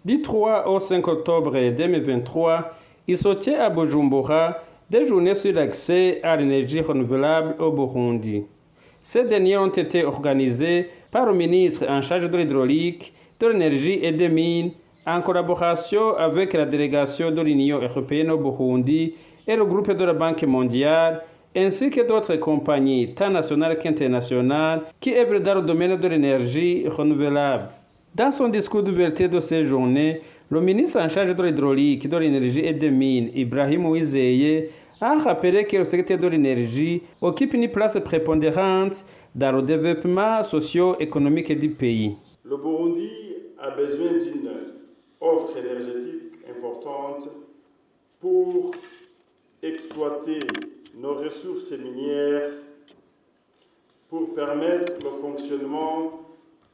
Du 3 au 5 octobre 2023, il se tient à Bujumbura des journées sur l'accès à l'énergie renouvelable au Burundi. Ces dernières ont été organisées par le ministre en charge de l'hydraulique, de l'énergie et des mines, en collaboration avec la délégation de l'Union européenne au Burundi et le groupe de la Banque mondiale, ainsi que d'autres compagnies, tant nationales qu'internationales, qui œuvrent dans le domaine de l'énergie renouvelable. Dans son discours d'ouverture de ces journées, le ministre en charge de l'hydraulique, de l'énergie et des mines, Ibrahim Uwizeye, a rappelé que le secteur de l'énergie occupe une place prépondérante dans le développement socio-économique du pays. Le Burundi a besoin d'une offre énergétique importante pour exploiter nos ressources minières, pour permettre le fonctionnement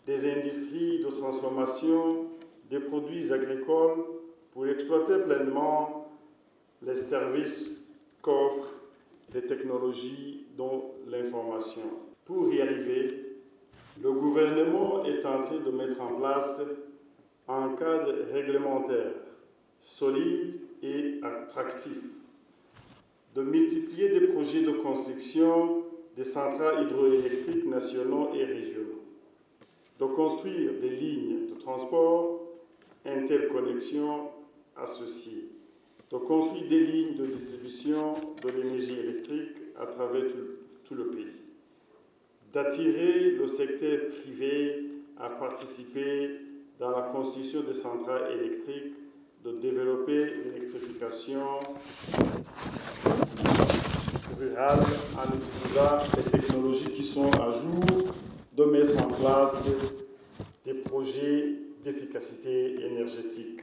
des industries de transformation des produits agricoles, pour exploiter pleinement les services qu'offrent les technologies dont l'information. Pour y arriver, le gouvernement est en train de mettre en place un cadre réglementaire solide et attractif, de multiplier des projets de construction des centrales hydroélectriques nationaux et régionaux, de construire des lignes de transport, interconnexions associées, de construire des lignes de distribution de l'énergie électrique à travers tout le pays, d'attirer le secteur privé à participer dans la construction des centrales électriques, de développer l'électrification rurale en utilisant les technologies qui sont à jour, de mettre en place des projets d'efficacité énergétique.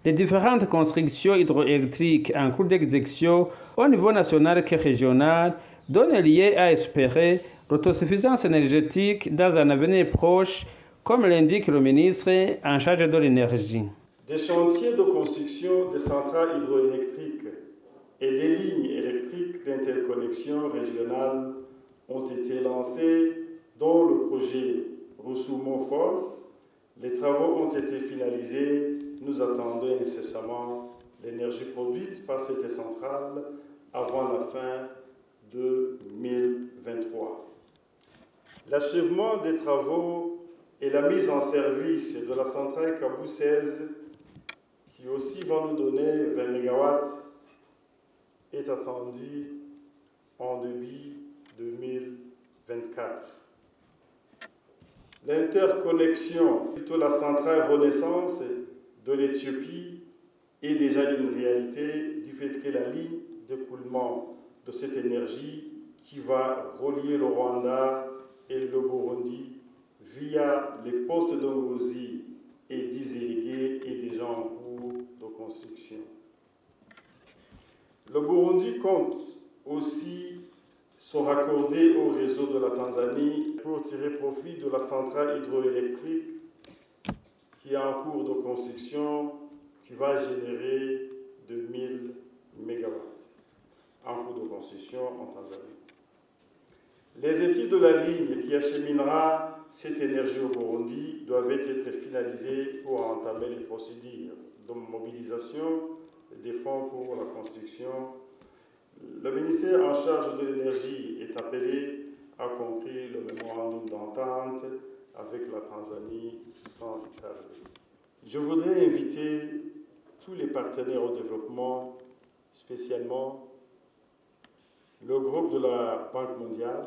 Les différentes constructions hydroélectriques en cours d'exécution au niveau national et régional donnent lieu à espérer l'autosuffisance énergétique dans un avenir proche, comme l'indique le ministre en charge de l'énergie. Des chantiers de construction des centrales hydroélectriques et des lignes électriques d'interconnexion régionale ont été lancés, dont le projet Rusumo Falls. Les travaux ont été finalisés. Nous attendons incessamment l'énergie produite par cette centrale avant la fin de 2023. L'achèvement des travaux et la mise en service de la centrale Kabou 16, qui aussi va nous donner 20 MW, est attendu en début 2024. L'interconnexion, plutôt la centrale Renaissance de l'Éthiopie, est déjà une réalité du fait que la ligne d'écoulement de cette énergie qui va relier le Rwanda et le Burundi via les postes de Ngozi et d'Izérigué est déjà en cours de construction. Le Burundi compte aussi se raccorder au réseau de la Tanzanie pour tirer profit de la centrale hydroélectrique qui est en cours de construction, qui va générer 2000 MW en cours de construction en Tanzanie. Les études de la ligne qui acheminera cette énergie au Burundi doivent être finalisées pour entamer les procédures de mobilisation des fonds pour la construction. Le ministère en charge de l'énergie est appelé à conclure le mémorandum d'entente avec la Tanzanie sans tarder. Je voudrais inviter tous les partenaires au développement, spécialement le groupe de la Banque mondiale,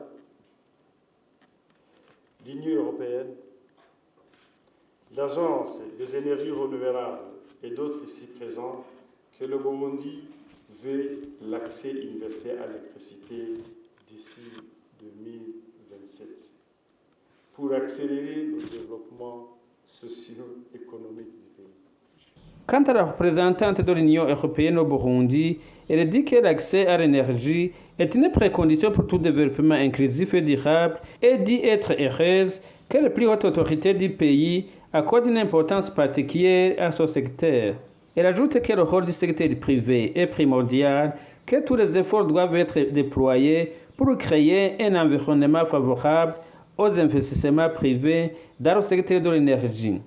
l'Union européenne, l'Agence des énergies renouvelables et d'autres ici présents, que le Burundi veut l'accès universel à l'électricité d'ici 2027 pour accélérer le développement socio-économique du pays. Quant à la représentante de l'Union européenne au Burundi, elle dit que l'accès à l'énergie est une précondition pour tout développement inclusif et durable et dit être heureuse que les plus hautes autorités du pays accordent une importance particulière à ce secteur. Elle ajoute que le rôle du secteur privé est primordial, que tous les efforts doivent être déployés pour créer un environnement favorable aux investissements privés dans le secteur de l'énergie.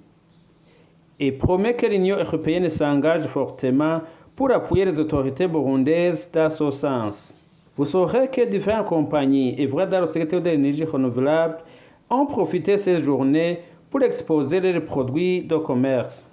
et promet que l'Union européenne s'engage fortement pour appuyer les autorités burundaises dans ce sens. Vous saurez que différentes compagnies œuvrant dans le secteur de l'énergie renouvelable ont profité de ces journées pour exposer leurs produits de commerce.